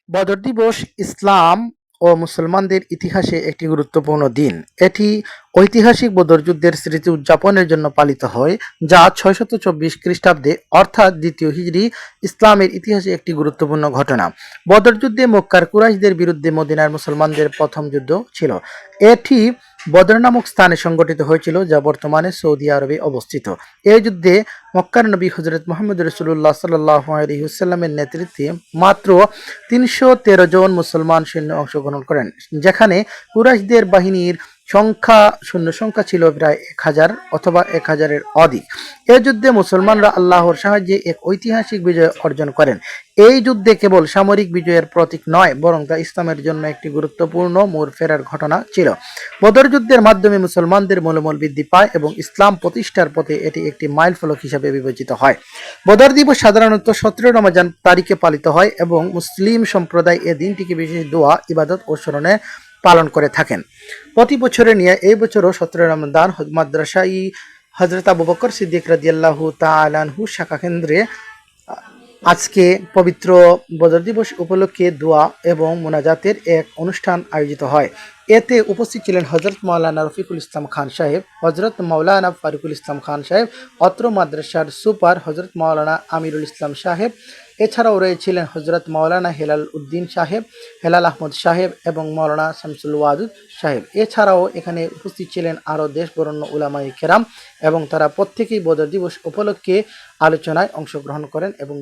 বদর দিবস ইসলাম ও মুসলমানদের ইতিহাসে একটি গুরুত্বপূর্ণ দিন। এটি ঐতিহাসিক বদর যুদ্ধের স্মৃতি উদযাপনের জন্য পালিত হয়, যা 624 খ্রিস্টাব্দে অর্থাৎ দ্বিতীয় হিজরি ইসলামের ইতিহাসে একটি গুরুত্বপূর্ণ ঘটনা। বদর যুদ্ধে মক্কার কুরাইশদের বিরুদ্ধে মদিনার মুসলমানদের প্রথম যুদ্ধ ছিল। এটি বদর নামক স্থানে সংগঠিত হয়েছিল, যা বর্তমানে সৌদি আরবে অবস্থিত। এই যুদ্ধে মক্কার নবী হযরত মুহাম্মদ রাসূলুল্লাহ সাল্লাল্লাহু আলাইহি ওয়াসাল্লামের নেতৃত্বে মাত্র ৩১৩ জন মুসলমান সৈন্য অংশগ্রহণ করেন, যেখানে কুরাইশদের বাহিনীর সংখ্যা ছিল প্রায় ১,০০০ অথবা ১,০০০-এর অধিক। এই যুদ্ধে মুসলমানরা আল্লাহর সাহায্যে এক ঐতিহাসিক বিজয় অর্জন করেন। এই যুদ্ধে কেবল সামরিক বিজয়ের প্রতীক নয়, বরং তা ইসলামের জন্য একটি গুরুত্বপূর্ণ মোড় ফেরার ঘটনা ছিল। বদর যুদ্ধের মাধ্যমে মুসলমানদের মনোবল বৃদ্ধি পায় এবং ইসলাম প্রতিষ্ঠার পথে এটি একটি মাইলফলক হিসাবে বিবেচিত হয়। বদর দিবস সাধারণত ১৭ রমজান তারিখে পালিত হয় এবং মুসলিম সম্প্রদায় এই দিনটিকে বিশেষ দোয়া, ইবাদত ও স্মরণে পালন করে থাকেন। প্রতি বছরের নিয়ে এই বছরও ১৭ রমজান মাদ্রাসা-ই হযরত আবু বকর সিদ্দিক রাদিয়াল্লাহু তাআলা আনহু শাখা কেন্দ্রে আজকে পবিত্র বদর দিবস উপলক্ষে দোয়া এবং মোনাজাতের এক অনুষ্ঠান আয়োজিত হয়। এতে উপস্থিত ছিলেন হযরত মাওলানা রফিকুল ইসলাম খান সাহেব, হযরত মাওলানা ফারুকুল ইসলাম খান সাহেব, অত্র মাদ্রাসার সুপার হযরত মাওলানা আমিরুল ইসলাম সাহেব। এছাড়াও রয়েছিলেন হযরত মাওলানা হেলাল উদ্দিন সাহেব, হেলাল আহমদ সাহেব এবং মাওলানা শামসুল ওয়াদুদ সাহেব। এছাড়াও এখানে উপস্থিত ছিলেন আরও দেশ বরেণ্য উলামায়ে কেরাম এবং তারা প্রত্যেকেই বদর দিবস উপলক্ষে আলোচনায় অংশগ্রহণ করেন এবং